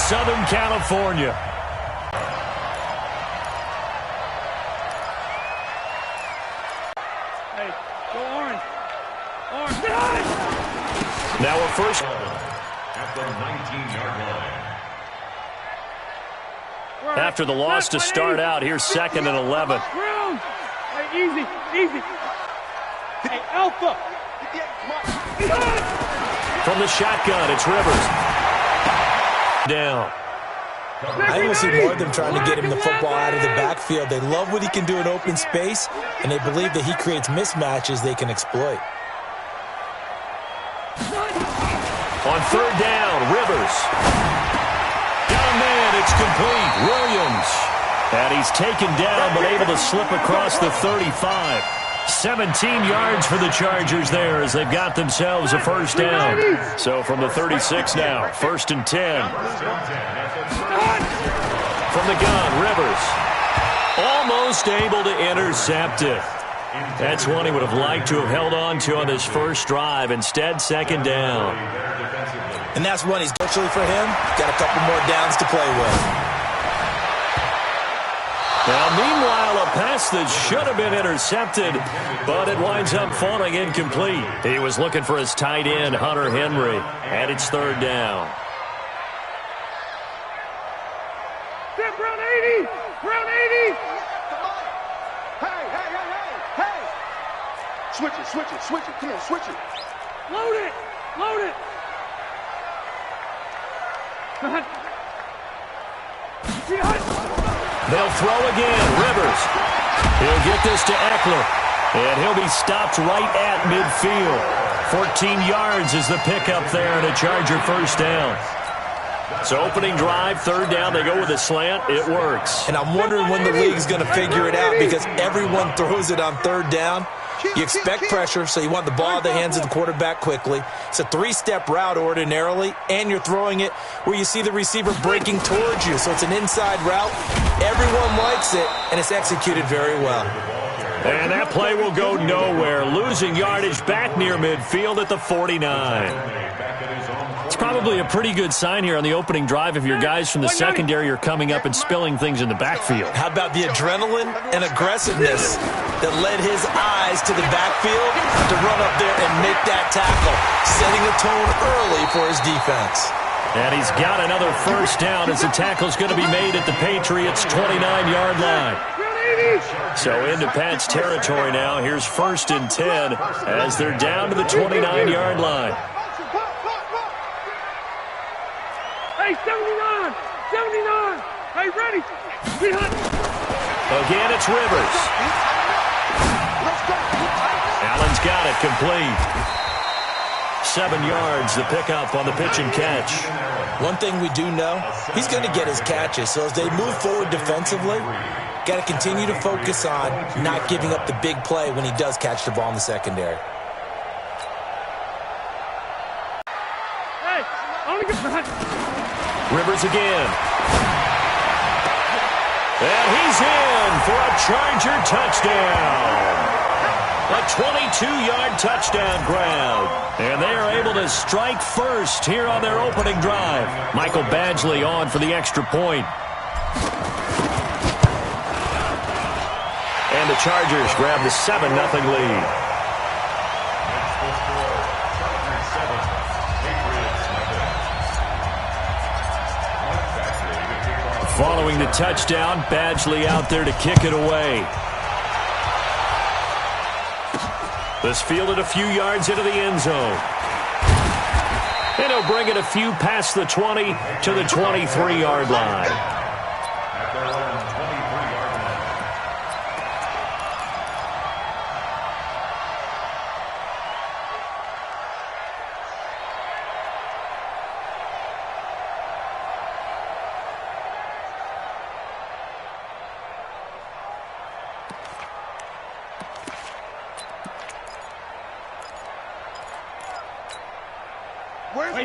Southern California. Hey, go orange. Orange. Now a first at the 19-yard line. After the loss to start out, here's 2nd and 11. Hey, easy, easy. Hey, Alpha. From the shotgun, it's Rivers. Down. I will see more of them trying to get him the football out of the backfield. They love what he can do in open space, and they believe that he creates mismatches they can exploit. On 3rd down, Rivers. Down man, it's complete. Williams. And he's taken down, but able to slip across the 35. 17 yards for the Chargers there as they've got themselves a first down. So from the 36 now, 1st and 10. From the gun, Rivers. Almost able to intercept it. That's one he would have liked to have held on to on this first drive. Instead, 2nd down. And that's one he's virtually for him. Got a couple more downs to play with. Now, meanwhile, a pass that should have been intercepted, but it winds up falling incomplete. He was looking for his tight end, Hunter Henry, and it's 3rd down. Brown 80! Brown 80! Hey! Switch it. Come on, switch it. Load it! Load it! They'll throw again. Rivers. He'll get this to Eckler. And he'll be stopped right at midfield. 14 yards is the pickup there and a Charger first down. So opening drive, 3rd down, they go with a slant. It works. And I'm wondering when the league's going to figure it out because everyone throws it on 3rd down. You expect pressure, so you want the ball in the hands of the quarterback quickly. It's a 3-step route ordinarily, and you're throwing it where you see the receiver breaking towards you. So it's an inside route. Everyone likes it, and it's executed very well. And that play will go nowhere. Losing yardage back near midfield at the 49. It's probably a pretty good sign here on the opening drive if your guys from the secondary are coming up and spilling things in the backfield. How about the adrenaline and aggressiveness that led his eyes to the backfield to run up there and make that tackle, setting a tone early for his defense. And he's got another first down as the tackle's going to be made at the Patriots' 29-yard line. So into Pat's territory now. Here's 1st and 10 as they're down to the 29-yard line. Hey, 79! 79! Hey, ready! Again, it's Rivers. Allen's got it complete. 7 yards, the pickup on the pitch and catch. One thing we do know, he's going to get his catches. So as they move forward defensively, got to continue to focus on not giving up the big play when he does catch the ball in the secondary. Hey, only get behind. Rivers again. And he's in for a Charger touchdown. A 22-yard touchdown grab. And they are able to strike first here on their opening drive. Michael Badgley on for the extra point. And the Chargers grab the 7-0 lead. Following the touchdown, Badgley out there to kick it away. This fielded a few yards into the end zone. And he'll bring it a few past the 20 to the 23-yard line.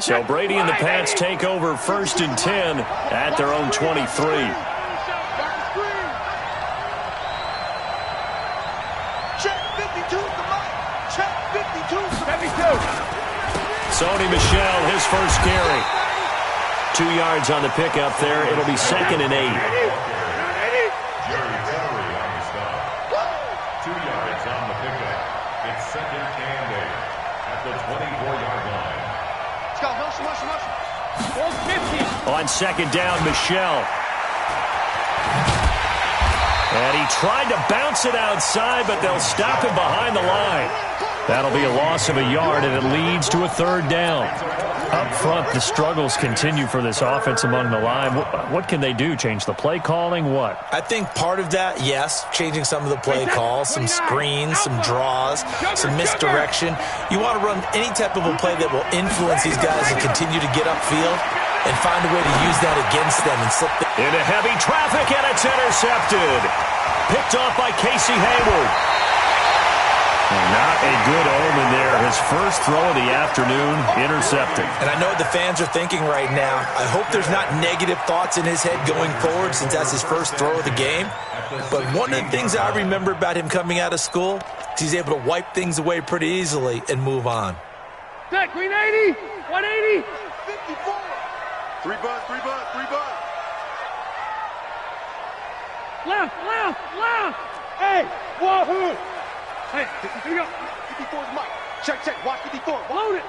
So Brady and the Pats take over 1st and 10 at their own 23. Check 52 the mic. Check 52 the 72. Sony Michel, his first carry. 2 yards on the pickup there. It'll be 2nd and 8. Jerry Terry on the stop. 2 yards on the pickup. It's 2nd and 8 at the 24-yard line. Let's go, motion, motion, motion. On 2nd down, Michelle. And he tried to bounce it outside, but they'll stop him behind the line. That'll be a loss of a yard, and it leads to a 3rd down. Up front, the struggles continue for this offense among the line. What can they do? Change the play calling? What? I think part of that, yes, changing some of the play calls, some screens, some draws, some misdirection. You want to run any type of a play that will influence these guys and continue to get upfield and find a way to use that against them and slip them. Into heavy traffic, and it's intercepted. Picked off by Casey Hayward. Not a good omen there. His first throw of the afternoon, intercepted. And I know what the fans are thinking right now. I hope there's not negative thoughts in his head going forward since that's his first throw of the game. But one of the things I remember about him coming out of school is he's able to wipe things away pretty easily and move on. Set, green 80, 180. 54. 3 bud, 3 bud, 3 bud. Left, left, left. Hey, wahoo. Hey, here you go. 54's Mike. Check, check. Watch 54. Load it.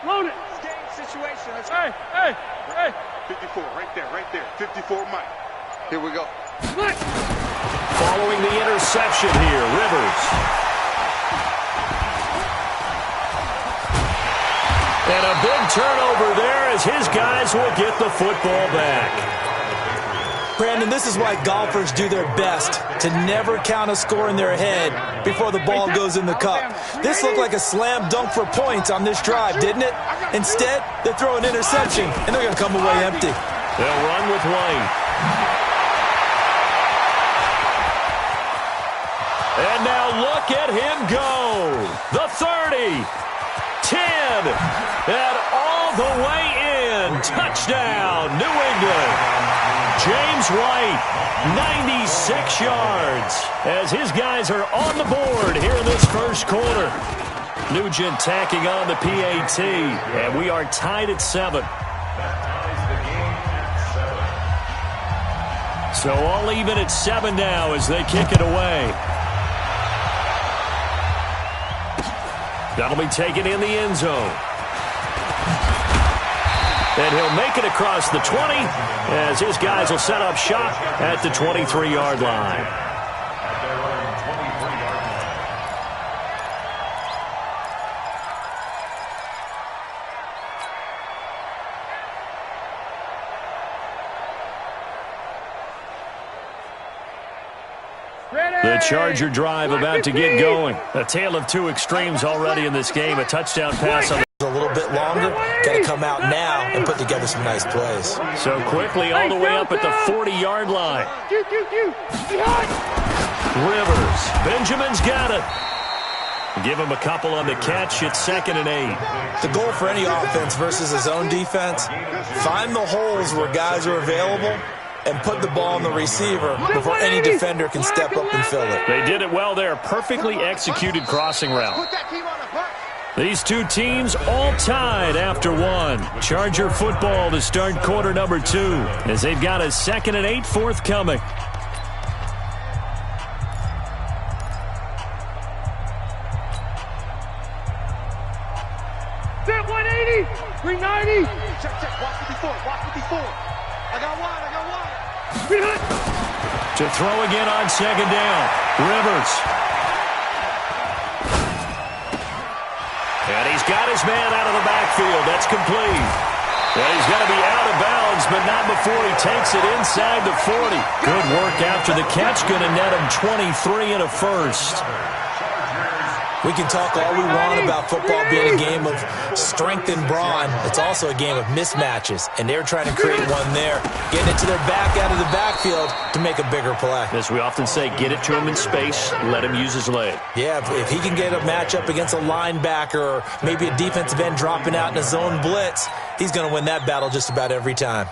Load it. Game situation. Let's go. Hey, hey, hey. 54, right there, right there. 54 Mike. Here we go. Look. Following the interception here, Rivers. And a big turnover there as his guys will get the football back. Brandon, this is why golfers do their best to never count a score in their head before the ball goes in the cup. This looked like a slam dunk for points on this drive, didn't it? Instead, they throw an interception, and they're going to come away empty. They'll run with White. And now look at him go. The 30, 10, and all the way in. Touchdown, New England. James White, 96 yards, as his guys are on the board here in this first quarter. Nugent tacking on the PAT, and we are tied at 7. So all even at 7 now as they kick it away. That'll be taken in the end zone. And he'll make it across the 20 as his guys will set up shop at the 23-yard line. At their own 23-yard line. The Charger drive about to get going. A tale of two extremes already in this game. A touchdown pass on A little bit longer, got to come out now and put together some nice plays. so quickly all the way up at the 40-yard line. Rivers, Benjamin's got it. Give him a couple on the catch. It's 2nd and 8. The goal for any offense versus his own defense, find the holes where guys are available and put the ball on the receiver before any defender can step up and fill it. They did it well there. Perfectly executed crossing route. Put that team on the hunt. These two teams all tied after 1. Charger football to start quarter number 2 as they've got a 2nd and 8 forthcoming. Set 180. 390. Check, check. Watch 54. Watch 54. I got one. I got one. To throw again on 2nd down. Rivers. And he's got his man out of the backfield. That's complete. And he's going to be out of bounds, but not before he takes it inside the 40. Good work after the catch. Going to net him 23 and a first. We can talk all we want about football being a game of strength and brawn. It's also a game of mismatches, and they're trying to create one there, getting it to their back out of the backfield to make a bigger play. As we often say, get it to him in space, let him use his leg. Yeah, if he can get a matchup against a linebacker or maybe a defensive end dropping out in a zone blitz, he's going to win that battle just about every time.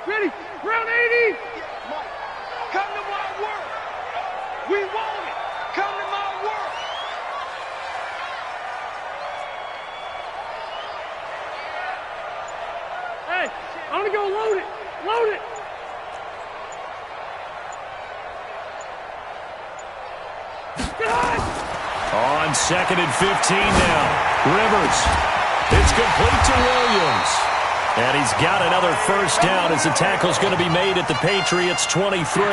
Ready. Round 80. Mike, come to my work. We want it. Come to my work. I'm gonna go load it. Load it. On 2nd and 15 now. Rivers. It's complete to Williams. And he's got another first down as the tackle's going to be made at the Patriots' 23.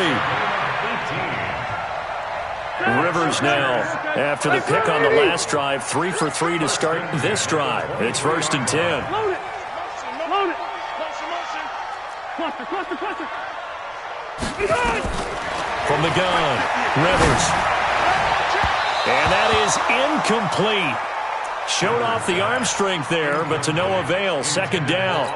Rivers now, after the pick on the last drive, 3 for 3 to start this drive. It's 1st and 10. Load it. Load it. Cluster, cluster, cluster. From the gun, Rivers. And that is incomplete. Showed off the arm strength there, but to no avail. 2nd down.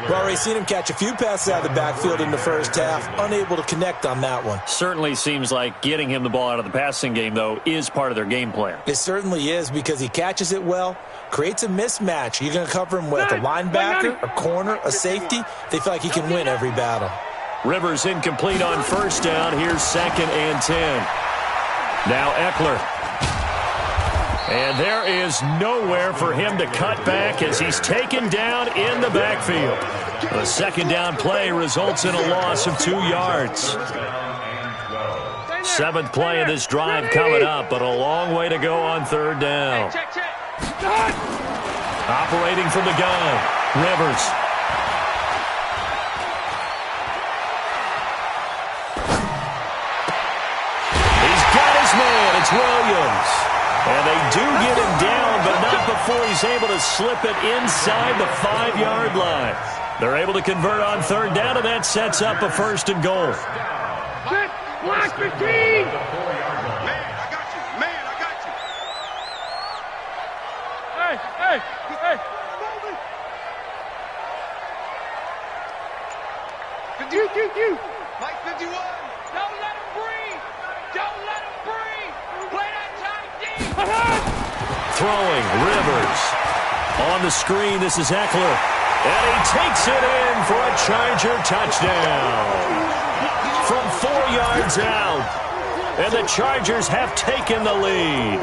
We've already seen him catch a few passes out of the backfield in the first half. Unable to connect on that one. Certainly seems like getting him the ball out of the passing game, though, is part of their game plan. It certainly is because he catches it well, creates a mismatch. You're going to cover him with a linebacker, a corner, a safety. They feel like he can win every battle. Rivers incomplete on 1st down. Here's 2nd and 10. Now Eckler. And there is nowhere for him to cut back as he's taken down in the backfield. The 2nd down play results in a loss of 2 yards. 7th play of this drive coming up, but a long way to go on 3rd down. Operating from the gun, Rivers. He's got his man. It's Williams. And they do get him down, but not before he's able to slip it inside the 5-yard line. They're able to convert on 3rd down, and that sets up a 1st and goal. Block 15! Man, I got you. Man, I got you. Hey! You! Mike 51. Don't let him breathe! Don't let him breathe! Play that time deep! Throwing, Rivers. On the screen, this is Eckler. And he takes it in for a Charger touchdown. From 4 yards out. And the Chargers have taken the lead.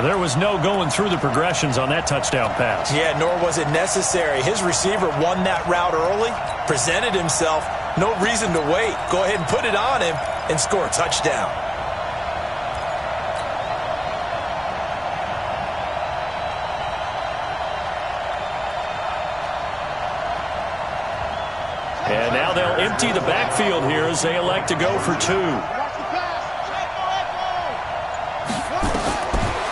There was no going through the progressions on that touchdown pass. Yeah, nor was it necessary. His receiver won that route early, presented himself. No reason to wait. Go ahead and put it on him and score a touchdown. And now they'll empty the backfield here as they elect to go for 2.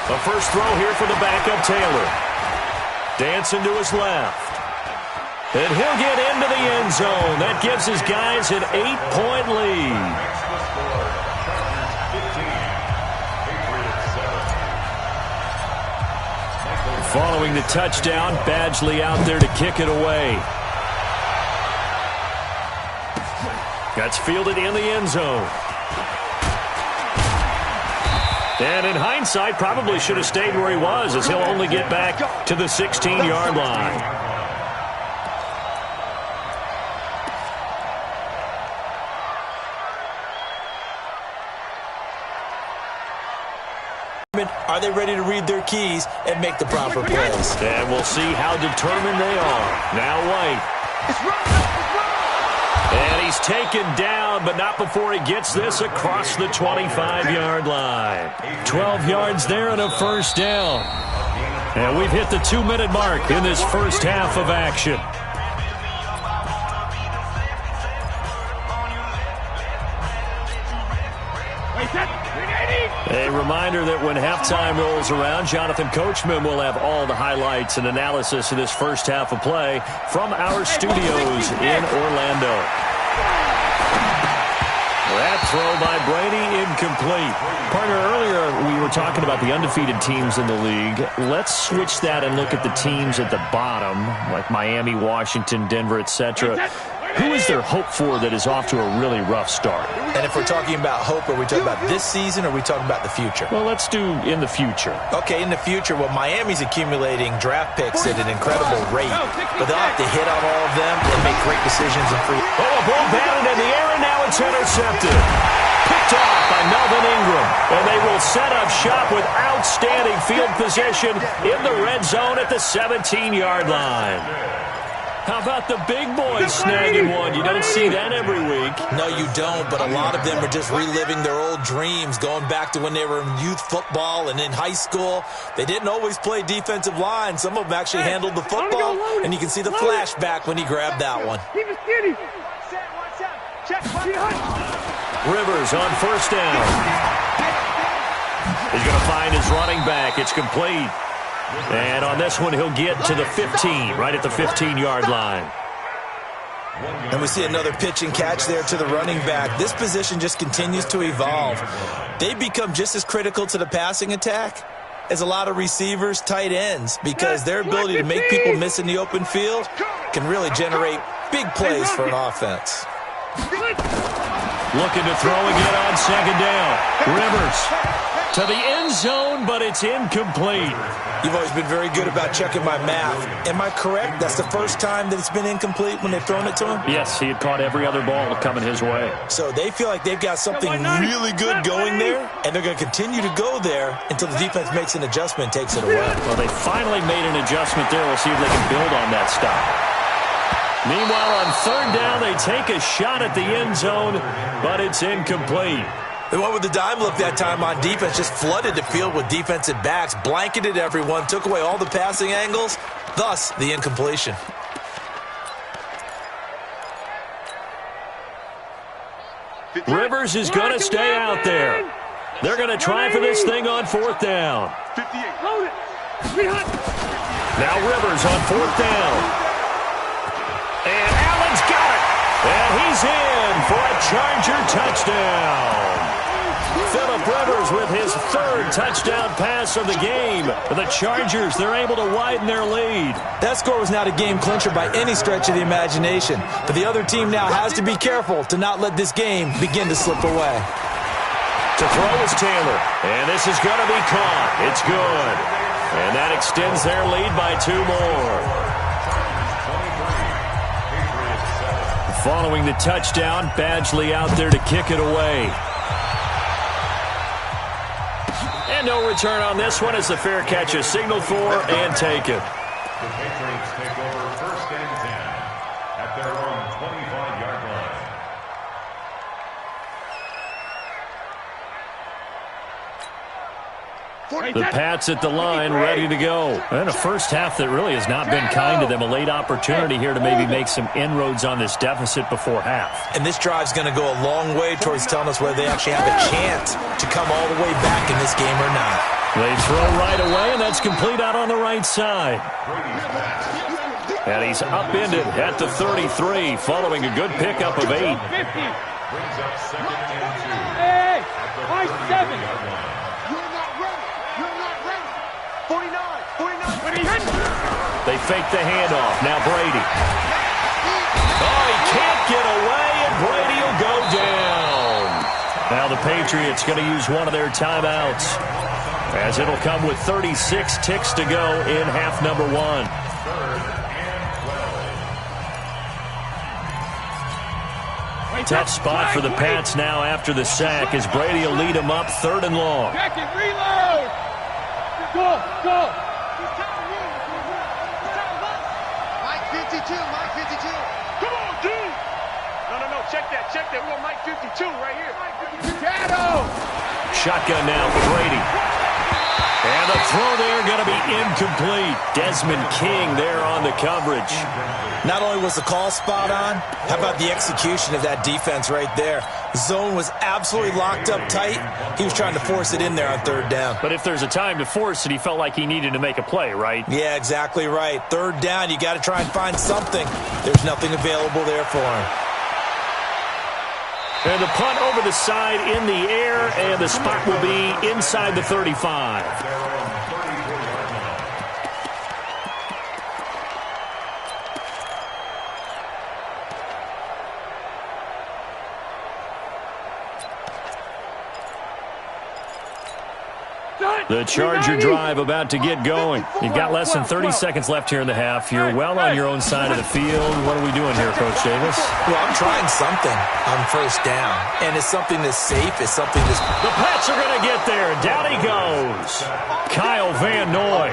The first throw here for the backup, Taylor. Dancing to his left. And he'll get into the end zone. That gives his guys an 8-point lead. Following the touchdown, Badgley out there to kick it away. That's fielded in the end zone. And in hindsight, probably should have stayed where he was, as he'll only get back to the 16-yard line. Are they ready to read their keys and make the proper plays? And we'll see how determined they are. Now White. And he's taken down, but not before he gets this across the 25-yard line. 12 yards there and a first down. And we've hit the 2-minute mark in this first half of action. A reminder that when halftime rolls around, Jonathan Coachman will have all the highlights and analysis of this first half of play from our studios in Orlando. That throw by Brady incomplete. Partner, earlier we were talking about the undefeated teams in the league. Let's switch that and look at the teams at the bottom, like Miami, Washington, Denver, etc. Who is there hope for that is off to a really rough start? And if we're talking about hope, are we talking about this season or are we talking about the future? Well, let's do in the future. Okay, in the future, well, Miami's accumulating draft picks at an incredible rate. But they'll have to hit on all of them and make great decisions in free. Oh, a ball batted in the air, and now it's intercepted. picked off by Melvin Ingram. And they will set up shop with outstanding field position in the red zone at the 17-yard line. How about the big boys snagging one? You don't see that every week. No, you don't, but a lot of them are just reliving their old dreams, going back to when they were in youth football and in high school. They didn't always play defensive line. Some of them actually handled the football, and you can see the flashback when he grabbed that one. Rivers on first down. He's going to find his running back. It's complete. And on this one, he'll get to the 15, right at the 15-yard line. And we see another pitch and catch there to the running back. This position just continues to evolve. They become just as critical to the passing attack as a lot of receivers, tight ends, because their ability to make people miss in the open field can really generate big plays for an offense. Looking to throw again on second down. Rivers to the end zone, but it's incomplete. You've always been very good about checking my math. Am I correct? That's the first time that it's been incomplete when they've thrown it to him? Yes, he had caught every other ball coming his way. So they feel like they've got something really good going there, and they're going to continue to go there until the defense makes an adjustment and takes it away. Well, they finally made an adjustment there. We'll see if they can build on that stop. Meanwhile, on third down, they take a shot at the end zone, but it's incomplete. They went with the dime look that time on defense, just flooded the field with defensive backs, blanketed everyone, took away all the passing angles, thus the incompletion. Rivers is going to stay out there. They're going to try for this thing on fourth down. Now Rivers on fourth down. And Allen's got it. And he's in for a Charger touchdown. Phillip Rivers with his third touchdown pass of the game. The Chargers, they're able to widen their lead. That score was not a game clincher by any stretch of the imagination. But the other team now has to be careful to not let this game begin to slip away. To throw is Taylor. And this is going to be caught. It's good. And that extends their lead by 2 more. Following the touchdown, Badgley out there to kick it away. And no return on this one as the fair catch is signaled for and taken. The Patriots take over first and 10 at their own 25-yard line. The Pats at the line, ready to go. And a first half that really has not been kind to them. A late opportunity here to maybe make some inroads on this deficit before half. And this drive's going to go a long way towards telling us whether they actually have a chance to come all the way back in this game or not. They throw right away, and that's complete out on the right side. And he's upended at the 33, following a good pickup of 8. Brings up second and 2. Hey, at the 30-yard line. 49. They fake the handoff. Now Brady. Oh, he can't get away, and Brady will go down. Now the Patriots going to use one of their timeouts, as it'll come with 36 ticks to go in half number 1. Tough spot for the Pats now after the sack, as Brady will lead them up 3rd and long. Check it, reload. Go. Mike 52. Come on, dude. No. Check that. We want Mike 52 right here. Shadow. Shotgun now for Brady. And the throw there going to be incomplete. Desmond King there on the coverage. Not only was the call spot on, how about the execution of that defense right there? Zone was absolutely locked up tight. He was trying to force it in there on 3rd down. But if there's a time to force it, he felt like he needed to make a play, right? Yeah, exactly right. 3rd down, you got to try and find something. There's nothing available there for him. And the punt over the side in the air, and the spot will be inside the 35. Done. The Charger drive about to get going. You've got less than 30 seconds left here in the half. You're well on your own side of the field. What are we doing here, Coach Davis? Well, I'm trying something on first down, and it's something that's safe. It's something that's... The Pats are going to get there. Down he goes. Kyle Van Noy.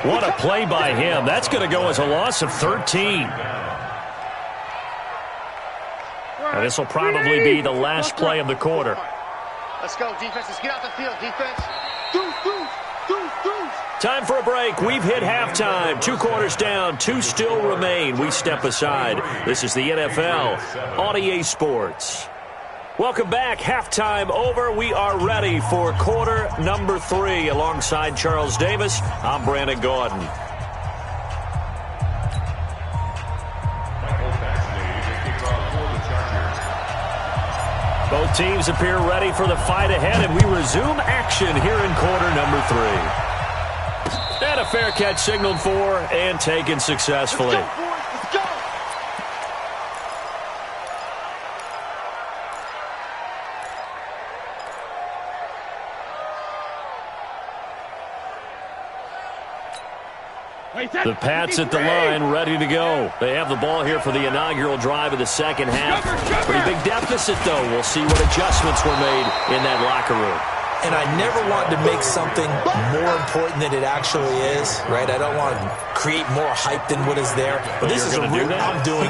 What a play by him. That's going to go as a loss of 13. And this will probably be the last play of the quarter. Let's go, defense. Let's get out the field, defense. Time for a break. We've hit halftime. 2 quarters down. 2 still remain. We step aside. This is the NFL on EA Sports. Welcome back. Halftime over. We are ready for quarter number 3. Alongside Charles Davis, I'm Brandon Gordon. Both teams appear ready for the fight ahead, and we resume action here in quarter number 3. And a fair catch signaled for and taken successfully. Let's go, boys. Let's go. The Pats at the line, ready to go. They have the ball here for the inaugural drive of the second half. Pretty big deficit, though. We'll see what adjustments were made in that locker room. And I never want to make something more important than it actually is, right? I don't want to create more hype than what is there. But this is you're a gonna do real, that? I'm doing